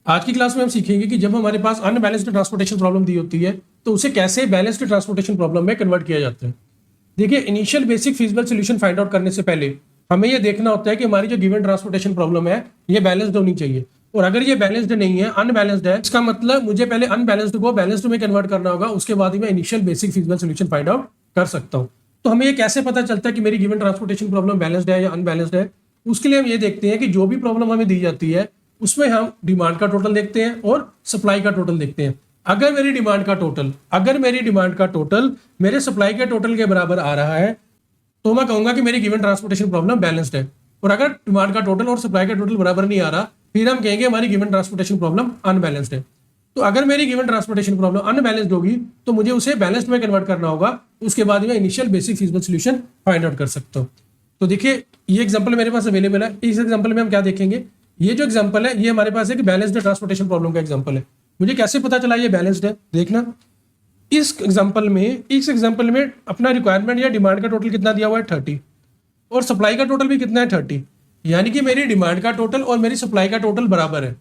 आज की क्लास में हम सीखेंगे कि जब हमारे पास अनबैलेंस्ड ट्रांसपोर्टेशन प्रॉब्लम दी होती है तो उसे कैसे बैलेंस्ड ट्रांसपोर्टेशन प्रॉब्लम में कन्वर्ट किया जाता है। देखिए, initial basic feasible solution find out करने से पहले हमें यह देखना होता है कि हमारी जो गिवन ट्रांसपोर्टेशन प्रॉब्लम है ये बैलेंस्ड होनी चाहिए, और अगर ये बैलेंस्ड नहीं है, अनबैलेंस्ड है, इसका मतलब मुझे पहले अनबैलेंस्ड को बैलेंस्ड में कन्वर्ट करना होगा, उसके बाद ही मैं initial basic feasible solution find out कर सकता हूँ। तो हमें ये कैसे पता चलता है कि मेरी गिवन ट्रांसपोर्टेशन प्रॉब्लम बैलेंस्ड है या अनबैलेंस्ड है? उसके लिए हम ये देखते हैं कि जो भी प्रॉब्लम हमें दी जाती है उसमें हम डिमांड का टोटल देखते हैं और सप्लाई का टोटल देखते हैं। अगर मेरी डिमांड का टोटल मेरे सप्लाई के टोटल के बराबर आ रहा है तो मैं कहूंगा कि मेरी गिवन ट्रांसपोर्टेशन प्रॉब्लम बैलेंस्ड है, और अगर डिमांड का टोटल और सप्लाई का टोटल बराबर नहीं आ रहा फिर हम कहेंगे हमारी गिवन ट्रांसपोर्टेशन प्रॉब्लम अनबैलेंस्ड है। तो अगर मेरी गिवन ट्रांसपोर्टेशन प्रॉब्लम अनबैलेंस्ड होगी तो मुझे उसे बैलेंस्ड में कन्वर्ट करना होगा, उसके बाद मैं initial basic feasible solution find out कर सकता हूँ। तो देखिए, ये एग्जांपल मेरे पास अवेलेबल है। इस एग्जांपल में हम क्या देखेंगे, ये जो एग्जांपल है ये हमारे पास एक बैलेंस्ड ट्रांसपोर्टेशन प्रॉब्लम का एग्जांपल है। मुझे कैसे पता चला ये बैलेंस्ड है? देखना, इस एग्जांपल में अपना रिक्वायरमेंट या डिमांड का टोटल कितना दिया हुआ है 30, और सप्लाई का टोटल भी कितना है 30, यानी कि मेरी डिमांड का टोटल और मेरी सप्लाई का टोटल बराबर है।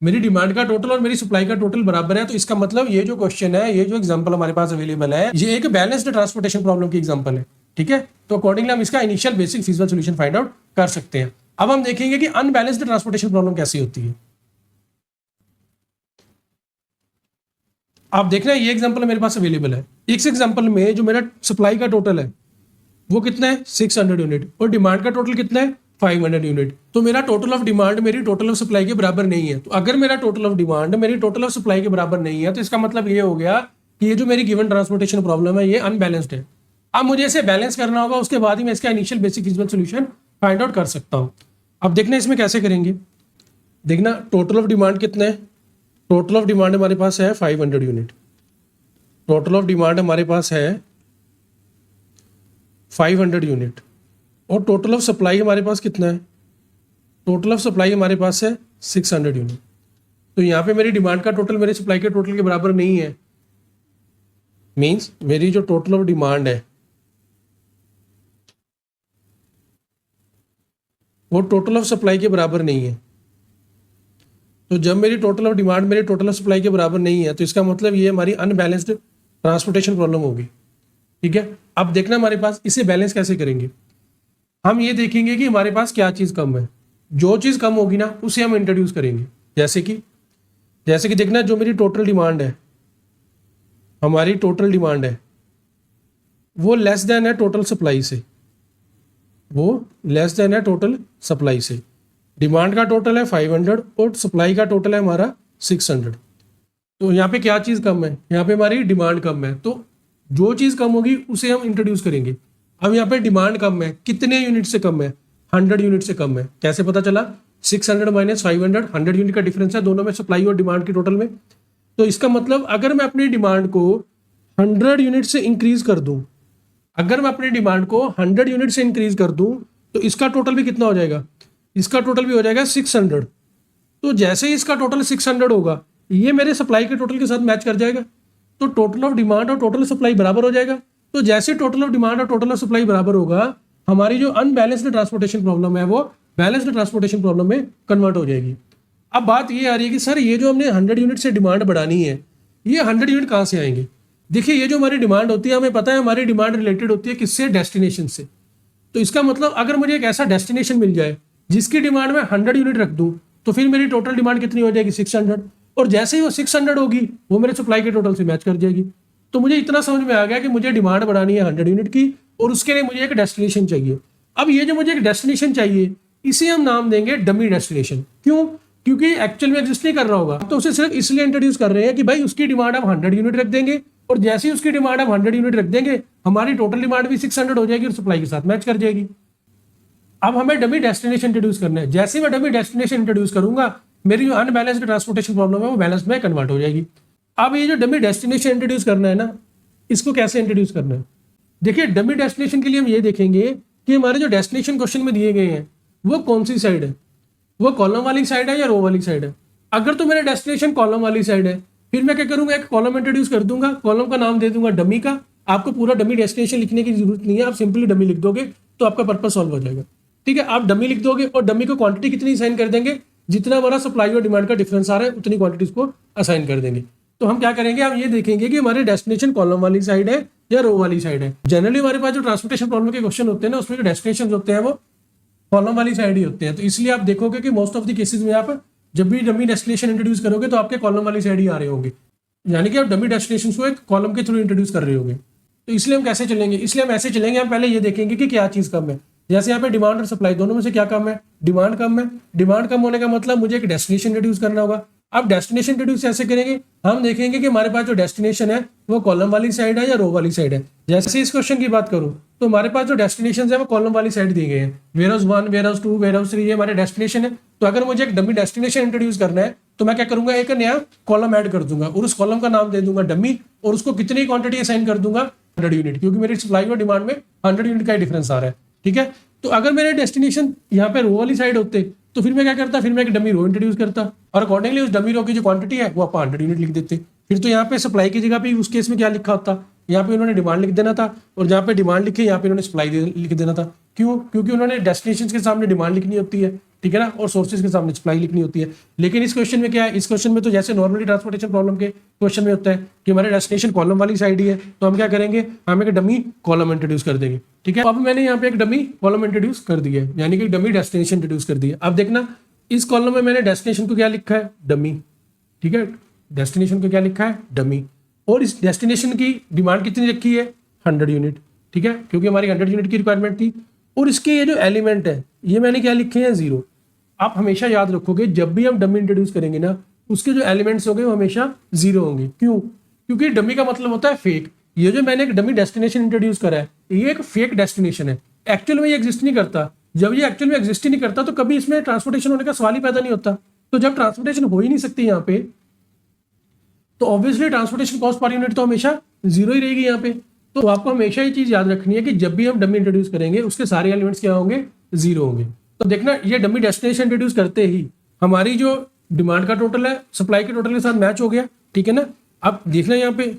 मेरी डिमांड का टोटल और मेरी सप्लाई का टोटल बराबर है, तो इसका मतलब ये जो क्वेश्चन है, ये जो एग्जांपल हमारे पास अवेलेबल है, ये एक बैलेंस्ड ट्रांसपोर्टेशन प्रॉब्लम की एग्जांपल है। ठीक है, तो अकॉर्डिंगली हम इसका initial basic feasible solution find out कर सकते हैं। अब हम देखेंगे कि अनबैलेंस्ड ट्रांसपोर्टेशन प्रॉब्लम कैसी होती है। आप देख रहे हैं ये एग्जांपल मेरे पास अवेलेबल है। इस एग्जांपल में जो मेरा सप्लाई का टोटल है वो कितना है 600 यूनिट, और डिमांड का टोटल कितना है 500 यूनिट। तो मेरा टोटल ऑफ डिमांड मेरी टोटल ऑफ सप्लाई के बराबर नहीं है। तो अगर मेरा टोटल ऑफ डिमांड मेरी टोटल ऑफ सप्लाई के बराबर नहीं है तो इसका मतलब ये हो गया कि ये जो मेरी गिवन ट्रांसपोर्टेशन प्रॉब्लम है ये अनबैलेंस्ड है। अब मुझे इसे बैलेंस करना होगा, उसके बाद ही मैं इसका initial basic feasible solution find out कर सकता हूँ। अब देखना इसमें कैसे करेंगे। देखना, टोटल ऑफ डिमांड कितना है, टोटल ऑफ डिमांड हमारे पास है 500 यूनिट, टोटल ऑफ डिमांड हमारे पास है 500 यूनिट, और टोटल ऑफ सप्लाई हमारे पास कितना है, टोटल ऑफ सप्लाई हमारे पास है 600 यूनिट। तो यहाँ पे मेरी डिमांड का टोटल मेरे सप्लाई के टोटल के बराबर नहीं है, मींस मेरी जो टोटल ऑफ डिमांड है वो टोटल ऑफ सप्लाई के बराबर नहीं है। तो जब मेरी टोटल ऑफ डिमांड मेरे टोटल ऑफ सप्लाई के बराबर नहीं है तो इसका मतलब ये हमारी अनबैलेंस्ड ट्रांसपोर्टेशन प्रॉब्लम होगी। ठीक है, अब देखना हमारे पास इसे बैलेंस कैसे करेंगे। हम ये देखेंगे कि हमारे पास क्या चीज़ कम है, जो चीज़ कम होगी ना उसे हम इंट्रोड्यूस करेंगे। जैसे कि देखना, जो मेरी टोटल डिमांड है, हमारी टोटल डिमांड है वो लेस देन है टोटल सप्लाई से, वो लेस देन है टोटल सप्लाई से। डिमांड का टोटल है 500 और सप्लाई का टोटल है हमारा 600। तो यहाँ पे क्या चीज़ कम है, यहाँ पे हमारी डिमांड कम है, तो जो चीज़ कम होगी उसे हम इंट्रोड्यूस करेंगे। अब यहाँ पे डिमांड कम है, कितने यूनिट से कम है, 100 यूनिट से कम है। कैसे पता चला, 600 माइनस 500, 100 यूनिट का डिफरेंस है दोनों में, सप्लाई और डिमांड के टोटल में। तो इसका मतलब अगर मैं अपनी डिमांड को 100 यूनिट से इंक्रीज कर दूं, अगर मैं अपनी डिमांड को 100 यूनिट से इंक्रीज कर दूं तो इसका टोटल भी कितना हो जाएगा, इसका टोटल भी हो जाएगा 600। तो जैसे ही इसका टोटल 600 होगा ये मेरे सप्लाई के टोटल के साथ मैच कर जाएगा, तो टोटल ऑफ डिमांड और टोटल सप्लाई बराबर हो जाएगा। तो जैसे टोटल ऑफ डिमांड और टोटल ऑफ सप्लाई बराबर होगा, हमारी जो अनबैलेंस्ड ट्रांसपोर्टेशन प्रॉब्लम है वो बैलेंस्ड ट्रांसपोर्टेशन प्रॉब्लम में कन्वर्ट हो जाएगी। अब बात ये आ रही है कि सर ये जो हमने 100 यूनिट से डिमांड बढ़ानी है, ये 100 यूनिट कहाँ से आएंगे? देखिए, ये जो हमारी डिमांड होती है, हमें पता है हमारी डिमांड रिलेटेड होती है किससे, डेस्टिनेशन से। तो इसका मतलब अगर मुझे एक ऐसा डेस्टिनेशन मिल जाए जिसकी डिमांड में 100 यूनिट रख दूं तो फिर मेरी टोटल डिमांड कितनी हो जाएगी 600, और जैसे ही वो 600 होगी वो मेरे सप्लाई के टोटल से मैच कर जाएगी। तो मुझे इतना समझ में आ गया कि मुझे डिमांड बढ़ानी है 100 यूनिट की, और उसके लिए मुझे एक डेस्टिनेशन चाहिए। अब ये जो मुझे एक डेस्टिनेशन चाहिए इसे हम नाम देंगे डमी डेस्टिनेशन। क्यों? क्योंकि एक्चुअल में एग्जिस्ट नहीं कर रहा होगा, तो उसे सिर्फ इसलिए इंट्रोड्यूस कर रहे हैं कि भाई उसकी डिमांड हम 100 यूनिट रख देंगे, और जैसे ही उसकी डिमांड हम 100 यूनिट रख देंगे हमारी टोटल डिमांड भी 600 हो जाएगी और सप्लाई के साथ मैच कर जाएगी। अब हमें डमी डेस्टिनेशन इंट्रोड्यूस करना है। जैसे मैं डमी डेस्टिनेशन इंट्रोड्यूस करूंगा मेरी जो अनबैलेंस्ड ट्रांसपोर्टेशन प्रॉब्लम है वो बैलेंस में कन्वर्ट हो जाएगी। अब ये जो डमी डेस्टिनेशन इंट्रोड्यूस करना है ना, इसको कैसे इंट्रोड्यूस करना है? देखिए, डमी डेस्टिनेशन के लिए हम ये देखेंगे कि हमारे जो डेस्टिनेशन क्वेश्चन में दिए गए हैं वो कौन सी साइड है, वो कॉलम वाली साइड है या रो वाली साइड है। अगर तो मेरा डेस्टिनेशन कॉलम वाली साइड है फिर मैं क्या करूंगा, एक कॉलम इंट्रोड्यूस कर दूंगा, कॉलम का नाम दे दूंगा डमी का। आपको पूरा डमी डेस्टिनेशन लिखने की जरूरत नहीं है, आप सिंपली डमी लिख दोगे तो आपका पर्पस सॉल्व हो जाएगा। ठीक है, आप डमी लिख दोगे और डमी को क्वांटिटी कितनी साइन कर देंगे, जितना हमारा सप्लाई और डिमांड का डिफरेंस आ रहा है उतनी क्वांटिटीज को असाइन कर देंगे। तो हम क्या करेंगे, हम ये देखेंगे कि हमारे डेस्टिनेशन कॉलम वाली साइड है या रो वाली साइड है। जनरली हमारे पास जो ट्रांसपोर्टेशन प्रॉब्लम के क्वेश्चन होते हैं ना, उसमें जो डेस्टिनेशन होते हैं वो कॉलम वाली साइड ही होते हैं। तो इसलिए आप देखोगे कि मोस्ट ऑफ द केसेस में आप जब भी डमी डेस्टिनेशन इंट्रोड्यूस करोगे तो आपके कॉलम वाली साइड ही आ रहे होंगे, यानी कि आप डमी डेस्टिनेशन को एक कॉलम के थ्रू इंट्रोड्यूस कर रहे होंगे। तो इसलिए हम कैसे चलेंगे, इसलिए हम ऐसे चलेंगे, हम पहले ये देखेंगे कि क्या चीज़ कम है। जैसे यहाँ पे डिमांड और सप्लाई दोनों में से क्या कम है, डिमांड कम है। डिमांड कम होने का मतलब मुझे एक डेस्टिनेशन इंट्रोड्यूस करना होगा। अब डेस्टिनेशन इंट्रोड्यूस कैसे करेंगे, हम देखेंगे कि हमारे पास जो डेस्टिनेशन है वो कॉलम वाली साइड है या रो वाली साइड है। जैसे इस क्वेश्चन की बात करूं तो हमारे पास जो डेस्टिनेशन है वो कॉलम वाली साइड दी गए हैं। Warehouse 1, warehouse 2, warehouse 3 ये हमारे डेस्टिनेशन है। तो अगर मुझे एक डमी डेस्टिनेशन इंट्रोड्यूस करना है तो मैं क्या करूंगा, एक नया कॉलम ऐड कर दूंगा और उस कॉलम का नाम दे दूंगा डमी, और उसको कितनी क्वांटिटी असाइन कर दूंगा, 100 यूनिट, क्योंकि मेरी सप्लाई और डिमांड में 100 यूनिट का ही डिफरेंस आ रहा है। ठीक है, तो अगर मेरे डेस्टिनेशन यहाँ पे रो वाली साइड होते तो फिर मैं क्या करता, फिर मैं एक डमी रो इंट्रोड्यूस करता और अकॉर्डिंगली उस डमी रो की जो क्वांटिटी है वो आप 100 यूनिट लिख देते। फिर तो यहाँ पे सप्लाई की जगह पे उस केस में क्या लिखा होता, यहाँ पे उन्होंने डिमांड लिख देना था, और जहाँ पे डिमांड लिखी यहाँ पे उन्होंने सप्लाई लिख देना था। क्यों, क्योंकि उन्होंने डेस्टिनेशन के सामने डिमांड लिखनी होती है, ठीक है ना, और सोर्सेज के सामने सप्लाई लिखनी होती है। लेकिन इस क्वेश्चन में क्या है, इस क्वेश्चन में तो जैसे नॉर्मली ट्रांसपोर्टेशन प्रॉब्लम के क्वेश्चन में होता है कि हमारे डेस्टिनेशन कॉलम वाली साइड ही है, तो हम क्या करेंगे, हम एक डमी कॉलम इंट्रोड्यूस कर देंगे। ठीक है, अब मैंने यहाँ पे एक डमी कॉलम इंट्रोड्यूस कर दिया है, यानी कि डमी डेस्टिनेशन इंट्रोड्यूस कर दिया। अब देखना इस कॉलम में मैंने डेस्टिनेशन को क्या लिखा है, डमी। ठीक है, डेस्टिनेशन को क्या लिखा है, डमी, और इस डेस्टिनेशन की डिमांड कितनी रखी है, 100 यूनिट। ठीक है, क्योंकि हमारी 100 यूनिट की रिक्वायरमेंट थी। और इसके ये जो एलिमेंट है ये मैंने क्या लिखे हैं, 0। आप हमेशा याद रखोगे जब भी हम डमी इंट्रोड्यूस करेंगे ना, उसके जो एलिमेंट्स होंगे वो हमेशा 0 होंगे। क्यों, क्योंकि डमी का मतलब होता है फेक। ये जो मैंने एक डमी डेस्टिनेशन इंट्रोड्यूस करा है ये एक फेक डेस्टिनेशन है, एक्चुअल में ये एग्जिस्ट नहीं करता। जब ये एक्चुअल में एग्जिस्ट ही नहीं करता तो कभी इसमें ट्रांसपोर्टेशन होने का सवाल ही पैदा नहीं होता। तो जब ट्रांसपोर्टेशन हो ही नहीं सकती यहाँ पे, तो obviously transportation cost per unit तो हमेशा 0 ही रहेगी यहाँ पे। तो आपको हमेशा ये चीज याद रखनी है कि जब भी हम डमी इंट्रोड्यूस करेंगे उसके सारे एलिमेंट्स क्या होंगे, 0 होंगे। तो देखना ये डमी डेस्टिनेशन इंट्रोड्यूस करते ही हमारी जो डिमांड का टोटल है सप्लाई के टोटल के साथ मैच हो गया। ठीक है ना, अब देखना यहाँ पे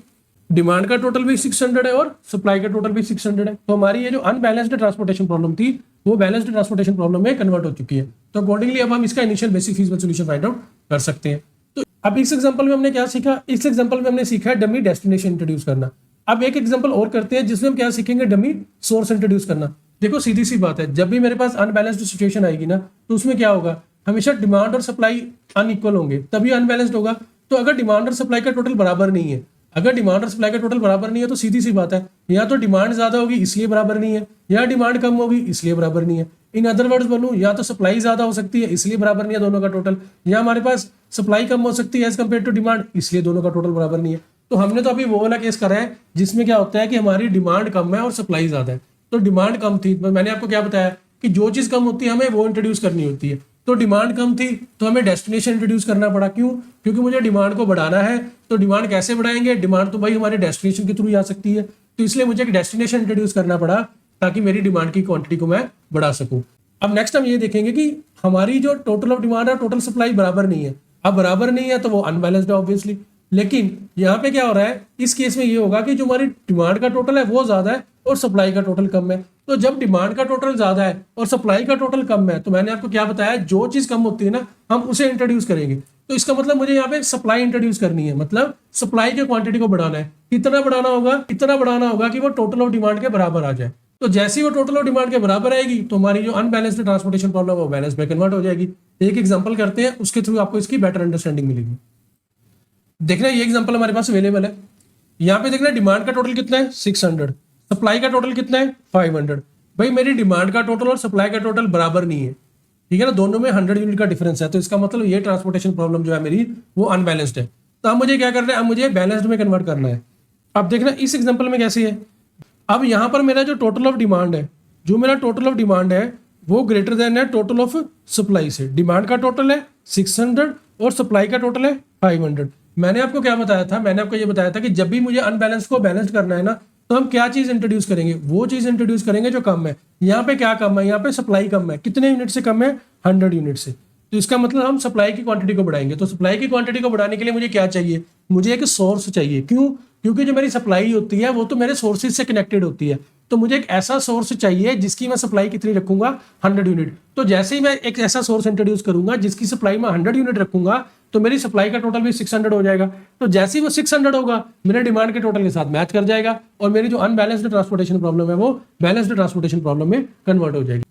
डिमांड का टोटल भी 600 है और सप्लाई का टोटल भी 600 है। तो हमारी ये जो अनबैलेंस्ड ट्रांसपोर्टेशन प्रॉब्लम थी वो बैलेंस्ड ट्रांसपोर्टेशन प्रॉब्लम में कन्वर्ट हो चुकी है। तो अकॉर्डिंगली अब हम इसका initial basic feasible solution find out कर सकते हैं। तो अब इस एग्जांपल में हमने क्या सीखा, इस एग्जांपल में हमने सीखा है डमी डेस्टिनेशन इंट्रोड्यूस करना। अब एक एग्जांपल और करते हैं जिसमें हम क्या सीखेंगे, डमी सोर्स इंट्रोड्यूस करना। देखो सीधी सी बात है, जब भी मेरे पास अनबैलेंस्ड सिचुएशन आएगी ना तो उसमें क्या होगा, हमेशा डिमांड और सप्लाई अनइक्वल होंगे तभी अनबैलेंस्ड होगा। तो अगर डिमांड और सप्लाई का टोटल बराबर नहीं है, अगर डिमांड और सप्लाई का टोटल बराबर नहीं है तो सीधी सी बात है या तो डिमांड ज्यादा होगी इसलिए बराबर नहीं है, या डिमांड कम होगी इसलिए बराबर नहीं है। इन अदर वर्ड्स बोलूं, या तो सप्लाई ज्यादा हो सकती है इसलिए बराबर नहीं है दोनों का टोटल, या हमारे पास सप्लाई कम हो सकती है एज कम्पेयर टू डिमांड इसलिए दोनों का टोटल बराबर नहीं है। तो हमने तो अभी वो वाला केस करा है जिसमें क्या होता है कि हमारी डिमांड कम है और सप्लाई ज्यादा है। तो डिमांड कम थी, मैंने आपको क्या बताया कि जो चीज कम होती है हमें वो इंट्रोड्यूस करनी होती है। तो डिमांड कम थी तो हमें डेस्टिनेशन इंट्रोड्यूस करना पड़ा। क्यों, क्योंकि मुझे डिमांड को बढ़ाना है। तो डिमांड कैसे बढ़ाएंगे, डिमांड तो भाई हमारे डेस्टिनेशन के थ्रू ही आ सकती है, तो इसलिए मुझे एक डेस्टिनेशन इंट्रोड्यूस करना पड़ा ताकि मेरी डिमांड की क्वांटिटी को मैं बढ़ा सकूं। अब नेक्स्ट हम ये देखेंगे कि हमारी जो टोटल ऑफ डिमांड है टोटल सप्लाई बराबर नहीं है। अब बराबर नहीं है तो वो अनबैलेंस्ड है ऑब्वियसली। लेकिन यहाँ पे क्या हो रहा है, इस केस में ये होगा कि जो हमारी डिमांड का टोटल है वो ज्यादा है और सप्लाई का टोटल कम है। तो जब डिमांड का टोटल ज्यादा है और सप्लाई का टोटल कम है तो मैंने आपको क्या बताया, जो चीज कम होती है ना हम उसे इंट्रोड्यूस करेंगे। तो इसका मतलब मुझे यहाँ पे सप्लाई इंट्रोड्यूस करनी है, मतलब सप्लाई की क्वांटिटी को बढ़ाना है। कितना बढ़ाना होगा, इतना बढ़ाना होगा कि वो टोटल ऑफ डिमांड के बराबर आ जाए। तो जैसे ही वो टोटल ऑफ डिमांड के बराबर आएगी तो हमारी जो अनबैलेंस्ड ट्रांसपोर्टेशन प्रॉब्लम है वो बैलेंस में कन्वर्ट हो जाएगी। एक एग्जांपल करते हैं, उसके थ्रू आपको इसकी बेटर अंडरस्टैंडिंग मिलेगी। देखना ये एग्जांपल हमारे पास अवेलेबल है। यहाँ पे देखना डिमांड का टोटल कितना है 600, सप्लाई का टोटल कितना है 500। भाई मेरी डिमांड का टोटल और सप्लाई का टोटल बराबर नहीं है, ठीक है ना, दोनों में 100 यूनिट का डिफरेंस है। तो इसका मतलब ये ट्रांसपोर्टेशन प्रॉब्लम जो है मेरी वो अनबैलेंस्ड है। तो अब मुझे क्या करना है, अब मुझे बैलेंस्ड में कन्वर्ट करना है। अब देखना इस एग्जांपल में कैसे है, अब यहाँ पर मेरा जो टोटल ऑफ डिमांड है, जो मेरा टोटल ऑफ डिमांड है वो ग्रेटर देन है टोटल ऑफ सप्लाई से। डिमांड का टोटल है 600 और सप्लाई का टोटल है 500। मैंने आपको क्या बताया था, मैंने आपको ये बताया था कि जब भी मुझे अनबैलेंस को बैलेंस करना है ना तो हम क्या चीज इंट्रोड्यूस करेंगे, वो चीज इंट्रोड्यूस करेंगे जो कम है। यहाँ पे क्या कम है, यहाँ पे सप्लाई कम है। कितने यूनिट से कम है, 100 यूनिट से। तो इसका मतलब हम सप्लाई की क्वांटिटी को बढ़ाएंगे। तो सप्लाई की क्वांटिटी को बढ़ाने के लिए मुझे क्या चाहिए, मुझे एक सोर्स चाहिए। क्यों, क्योंकि जो मेरी सप्लाई होती है वो तो मेरे सोर्सेज से कनेक्टेड होती है। तो मुझे एक ऐसा सोर्स चाहिए जिसकी मैं सप्लाई कितनी रखूंगा, 100 यूनिट। तो जैसे ही मैं एक ऐसा सोर्स इंट्रोड्यूस करूंगा जिसकी सप्लाई मैं 100 यूनिट रखूंगा, तो मेरी सप्लाई का टोटल भी 600 हो जाएगा। तो जैसे ही वो 600 होगा, मेरे डिमांड के टोटल के साथ मैच कर जाएगा, और मेरी जो अनबैलेंस्ड ट्रांसपोर्टेशन प्रॉब्लम है वो बैलेंस्ड ट्रांसपोर्टेशन प्रॉब्लम में कन्वर्ट हो जाएगी।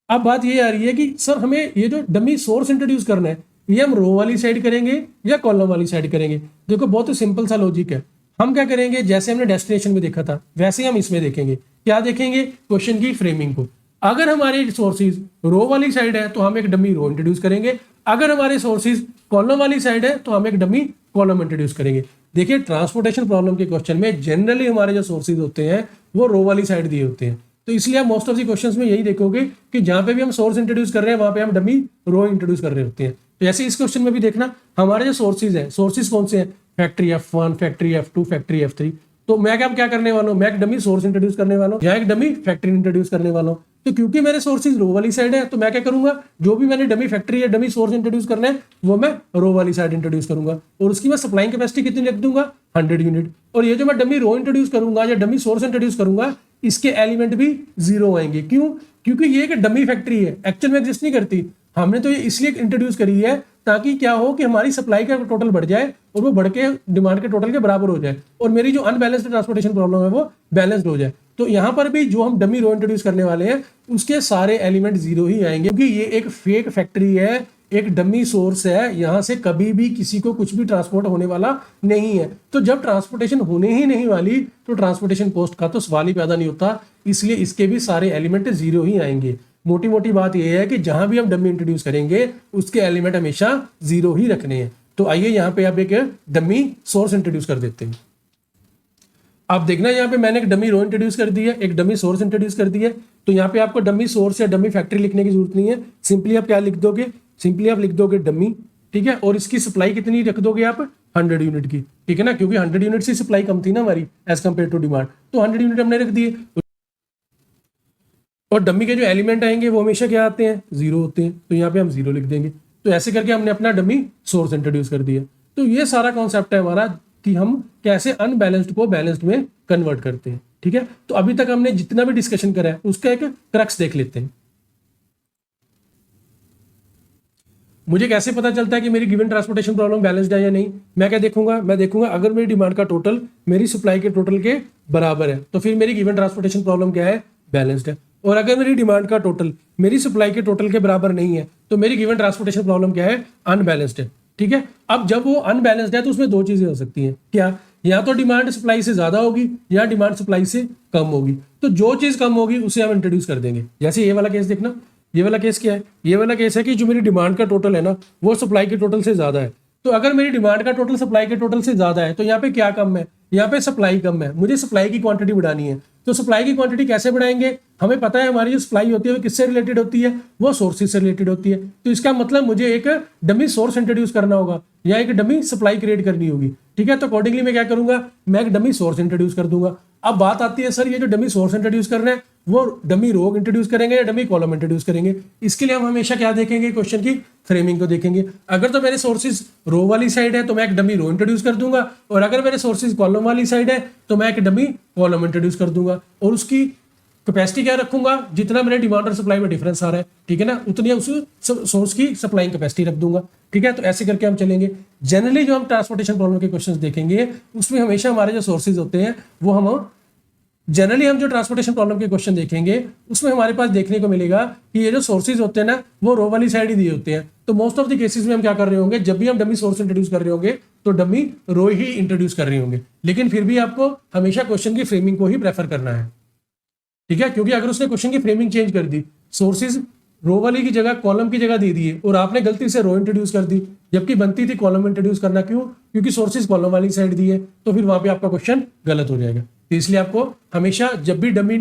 अब बात ये आ रही है कि सर हमें ये जो डमी सोर्स इंट्रोड्यूस करना है, ये हम रो वाली साइड करेंगे या कॉलम वाली साइड करेंगे? देखो बहुत ही सिंपल सा लॉजिक है। हम क्या करेंगे, जैसे हमने डेस्टिनेशन में देखा था वैसे ही हम इसमें देखेंगे। क्या देखेंगे? क्वेश्चन की फ्रेमिंग को। अगर हमारे सोर्सेज रो वाली साइड है तो हम एक डमी रो इंट्रोड्यूस करेंगे, अगर हमारे सोर्सेज कॉलम वाली साइड है तो हम एक डमी कॉलम इंट्रोड्यूस करेंगे। देखिए ट्रांसपोर्टेशन प्रॉब्लम के क्वेश्चन में जनरली हमारे जो सोर्सेज होते हैं वो रो वाली साइड दिए होते हैं। तो इसलिए आप मोस्ट ऑफ द क्वेश्चंस में यही देखोगे कि जहां पे भी हम सोर्स इंट्रोड्यूस कर रहे हैं वहां पे हम डमी रो इंट्रोड्यूस कर रहे होते हैं। तो ऐसे इस क्वेश्चन में भी देखना, हमारे जो सोर्सेज हैं, सोर्सेज कौन से हैं? Factory F1, factory F2, factory F3। तो मैं क्या करने वाला हूँ, मैं एक डमी सोर्स इंट्रोड्यूस करने वाला हूँ या एक डमी फैक्ट्री इंट्रोड्यूस करने वाला हूँ। तो क्योंकि मेरे सोर्सेज रो वाली साइड है तो मैं क्या करूंगा, जो भी मैंने डमी फैक्ट्री या डमी सोर्स इंट्रोड्यूस करना है वो मैं रो वाली साइड इंट्रोड्यूस करूंगा, और उसकी मैं सप्लाइंग कैपेसिटी कितनी रख दूंगा, 100 यूनिट। और ये जो मैं डमी रो इंट्रोड्यूस करूंगा या डमी सोर्स इंट्रोड्यूस करूंगा, इसके एलिमेंट भी 0 आएंगे। क्यों? क्योंकि ये एक डमी फैक्ट्री है, एक्चुअल में एग्जिस्ट नहीं करती। हमने तो ये इसलिए इंट्रोड्यूस करी है ताकि क्या हो कि हमारी सप्लाई का टोटल बढ़ जाए और वो बढ़ के डिमांड के टोटल के बराबर हो जाए, और मेरी जो अनबैलेंस्ड ट्रांसपोर्टेशन प्रॉब्लम है वो बैलेंस्ड हो जाए। तो यहाँ पर भी जो हम डमी रो इंट्रोड्यूस करने वाले हैं उसके सारे एलिमेंट 0 ही आएंगे, क्योंकि ये एक फेक फैक्ट्री है, एक डमी सोर्स है, यहाँ से कभी भी किसी को कुछ भी ट्रांसपोर्ट होने वाला नहीं है। तो जब ट्रांसपोर्टेशन होने ही नहीं वाली तो ट्रांसपोर्टेशन कॉस्ट का तो सवाल ही पैदा नहीं होता, इसलिए इसके भी सारे एलिमेंट 0 ही आएंगे। मोटी मोटी बात यह है कि जहां भी हम डमी इंट्रोड्यूस करेंगे उसके एलिमेंट हमेशा 0 ही रखने हैं। तो आइए यहाँ पे आप एक डमी सोर्स इंट्रोड्यूस कर देते हैं। आप देखना यहाँ पे मैंने एक डमी रो इंट्रोड्यूस कर दी है, एक डमी सोर्स इंट्रोड्यूस कर दी है। तो यहाँ पे आपको डमी सोर्स या डमी फैक्ट्री लिखने की जरूरत नहीं है, सिंपली आप क्या लिख दोगे, सिंपली आप लिख दोगे डमी, ठीक है। और इसकी सप्लाई कितनी रख दोगे आप, 100 यूनिट की, ठीक है ना, क्योंकि 100 यूनिट से सप्लाई कम थी ना हमारी एज कम्पेयर टू डिमांड, तो 100 यूनिट हमने रख दिए। और डमी के जो एलिमेंट आएंगे वो हमेशा क्या आते हैं, 0 होते हैं, तो यहाँ पे हम 0 लिख देंगे। तो ऐसे करके हमने अपना डमी सोर्स इंट्रोड्यूस कर दिया। तो ये सारा कॉन्सेप्ट है हमारा कि हम कैसे अनबैलेंस्ड को बैलेंस्ड में कन्वर्ट करते हैं, ठीक है। तो अभी तक हमने जितना भी डिस्कशन करा है उसका एक क्रक्स देख लेते हैं। मुझे कैसे पता चलता है कि मेरी गिवन ट्रांसपोर्टेशन प्रॉब्लम बैलेंस्ड है या नहीं? मैं क्या देखूंगा, मैं देखूंगा अगर मेरी डिमांड का टोटल मेरी सप्लाई के टोटल के बराबर है तो फिर मेरी गिवन ट्रांसपोर्टेशन प्रॉब्लम क्या है, बैलेंस्ड है। और अगर मेरी डिमांड का टोटल मेरी सप्लाई के टोटल के बराबर नहीं है तो मेरी गिवन ट्रांसपोर्टेशन प्रॉब्लम क्या है, अनबैलेंस्ड है, ठीक है। अब जब वो अनबैलेंस्ड है तो उसमें 2 चीजें हो सकती हैं, क्या, या तो डिमांड सप्लाई से ज्यादा होगी या डिमांड सप्लाई से कम होगी। तो जो चीज कम होगी उसे हम इंट्रोड्यूस कर देंगे। जैसे ये वाला केस देखना, ये वाला केस क्या है, ये वाला केस है कि जो मेरी डिमांड का टोटल है ना वो सप्लाई के टोटल से ज्यादा है। तो अगर मेरी डिमांड का टोटल सप्लाई के टोटल से ज्यादा है तो यहाँ पे क्या कम है, यहाँ पे सप्लाई कम है, मुझे सप्लाई की क्वांटिटी बढ़ानी है। तो सप्लाई की क्वांटिटी कैसे बढ़ाएंगे, हमें पता है हमारी जो सप्लाई होती है वो किससे रिलेटेड होती है, वो सोर्सेज से रिलेटेड होती है। तो इसका मतलब मुझे एक डमी सोर्स इंट्रोड्यूस करना होगा या एक डमी सप्लाई क्रिएट करनी होगी, ठीक है। तो अकॉर्डिंगली मैं क्या करूंगा, मैं एक डमी सोर्स इंट्रोड्यूस कर दूंगा। अब बात आती है सर ये जो डमी सोर्स इंट्रोड्यूस कर रहे हैं वो डमी रो इंट्रोड्यूस करेंगे या डमी कॉलम इंट्रोड्यूस करेंगे? इसके लिए हम हमेशा क्या देखेंगे, क्वेश्चन की फ्रेमिंग को देखेंगे। अगर तो मेरे सोर्सेज रो वाली साइड है तो मैं एक डमी रो इंट्रोड्यूस कर दूंगा, और अगर मेरे सोर्सेज कॉलम वाली साइड है तो मैं एक डमी कॉलम इंट्रोड्यूस कर दूंगा, और उसकी कैपेसिटी क्या रखूंगा, जितना मेरे डिमांड और सप्लाई में डिफरेंस आ रहा है, ठीक है ना, उतनी उस सोर्स की सप्लाइंग कैपेसिटी रख दूंगा, ठीक है। तो ऐसे करके हम चलेंगे। जनरली जो हम ट्रांसपोर्टेशन प्रॉब्लम के क्वेश्चंस देखेंगे उसमें हमेशा हमारे जो सोर्सेज होते हैं वो हम जनरली हम जो ट्रांसपोर्टेशन प्रॉब्लम के क्वेश्चन देखेंगे उसमें हमारे पास देखने को मिलेगा कि ये जो सोर्सेज होते हैं ना वो रो वाली साइड ही दिए होते हैं। तो मोस्ट ऑफ द केसेस में हम क्या कर रहे होंगे, जब भी हम डमी सोर्स इंट्रोड्यूस कर रहे होंगे तो डमी रो ही इंट्रोड्यूस कर रहे होंगे, लेकिन फिर भी आपको हमेशा क्वेश्चन की फ्रेमिंग को ही प्रेफर करना है, ठीक है। क्योंकि अगर उसने क्वेश्चन की फ्रेमिंग चेंज कर दी, सोर्सेज रो वाली की जगह कॉलम की जगह दे दिए और आपने गलती से रो इंट्रोड्यूस कर दी जबकि बनती थी कॉलम इंट्रोड्यूस करना, क्यों, क्योंकि सोर्सेज कॉलम वाली साइड दी है, तो फिर वहां पे आपका क्वेश्चन गलत हो जाएगा। तो इसलिए आपको हमेशा जब भी डमी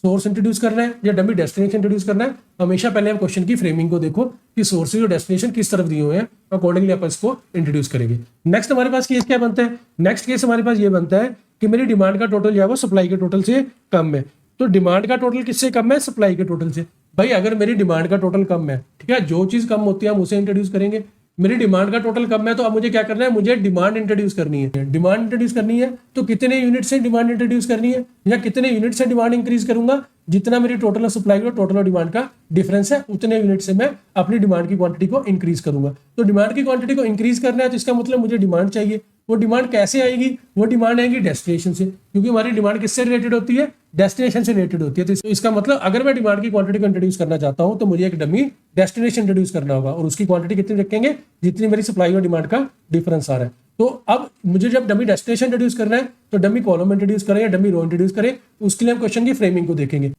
सोर्स इंट्रोड्यूस करना है या डमी डेस्टिनेशन इंट्रोड्यूस करना है, हमेशा पहले आप क्वेश्चन की फ्रेमिंग को देखो कि सोर्सेज और डेस्टिनेशन किस तरफ दिए हुए हैं, अकॉर्डिंगली आप इसको इंट्रोड्यूस करेंगे। नेक्स्ट हमारे पास केस क्या बनता है, नेक्स्ट केस हमारे पास ये बनता है कि मेरी डिमांड का टोटल जो है वो सप्लाई के टोटल से कम है। तो डिमांड का टोटल किससे कम है, सप्लाई के टोटल से। भाई अगर मेरी डिमांड का टोटल कम है, ठीक है, जो चीज कम होती है हम उसे इंट्रोड्यूस करेंगे। मेरी डिमांड का टोटल कम है, तो अब मुझे क्या करना है, मुझे डिमांड इंट्रोड्यूस करनी है। डिमांड इंट्रोड्यूस करनी है तो कितने यूनिट से डिमांड इंट्रोड्यूस करनी है, या कितने यूनिट से डिमांड इंक्रीज करूंगा, जितना मेरी टोटल सप्लाई और टोटल डिमांड का डिफरेंस है उतने यूनिट से मैं अपनी डिमांड की क्वांटिटी को इंक्रीज करूंगा। तो डिमांड की क्वांटिटी को इंक्रीज करना है तो इसका मतलब मुझे डिमांड चाहिए। वो डिमांड कैसे आएगी, वो डिमांड आएगी डेस्टिनेशन से, क्योंकि हमारी डिमांड किससे रिलेटेड होती है, डेस्टिनेशन से रिलेटेड होती है। तो इसका मतलब अगर मैं डिमांड की क्वांटिटी को इंट्रोड्यूस करना चाहता हूं तो मुझे एक डमी डेस्टिनेशन इंट्रोड्यूस करना होगा, और उसकी क्वांटिटी कितनी रखेंगे, जितनी मेरी सप्लाई और डिमांड का डिफरेंस आ रहा है। तो अब मुझे जब डमी डेस्टिनेशन इंट्रोड्यूस करना है तो डमी कॉलम इंट्रोड्यूस करें या डमी रो इंट्रोड्यूस करें, उसके लिए हम क्वेश्चन की फ्रेमिंग को देखेंगे।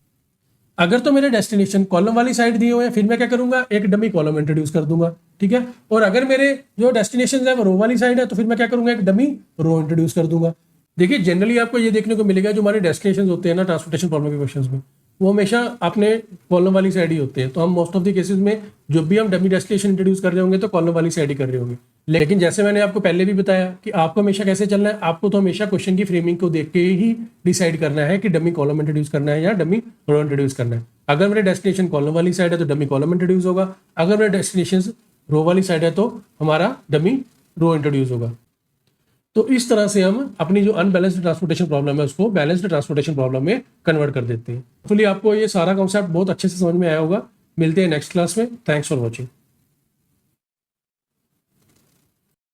अगर तो मेरे डेस्टिनेशन कॉलम वाली साइड दिए हुए हैं, फिर मैं क्या करूंगा, एक डमी कॉलम इंट्रोड्यूस कर दूंगा, ठीक है। और अगर मेरे जो डेस्टिनेशन है वो रो वाली साइड है तो फिर मैं क्या करूंगा, एक डमी रो इंट्रोड्यूस कर दूंगा। देखिए जनरली आपको ये देखने को मिलेगा जो हमारे डेस्टिनेशन होते हैं ना ट्रांसपोर्टेशन प्रॉब्लम के क्वेश्चंस में, वो हमेशा अपने कॉलम वाली साइड ही होते हैं। तो हम मोस्ट ऑफ द केसेस में जब भी हम डमी डेस्टिनेशन इंट्रोड्यूस कर रहे होंगे तो कॉलम वाली साइड ही कर रहे होंगे। लेकिन जैसे मैंने आपको पहले भी बताया कि आपको हमेशा कैसे चलना है, आपको तो हमेशा क्वेश्चन की फ्रेमिंग को देख के ही डिसाइड करना है कि डमी कॉलम इंट्रोड्यूस करना है या डमी रो इंट्रोड्यूस करना है। अगर मेरे डेस्टिनेशन कॉलम वाली साइड है तो डमी कॉलम इंट्रोड्यूस होगा, अगर मेरे डेस्टिनेशन रो वाली साइड है तो हमारा डमी रो इंट्रोड्यूस होगा। तो इस तरह से हम अपनी जो अनबैलेंस्ड ट्रांसपोर्टेशन प्रॉब्लम है उसको बैलेंस्ड ट्रांसपोर्टेशन प्रॉब्लम में कन्वर्ट कर देते हैं। एक्चुअली आपको ये सारा कॉन्सेप्ट बहुत अच्छे से समझ में आया होगा। मिलते हैं नेक्स्ट क्लास में। Thanks for watching.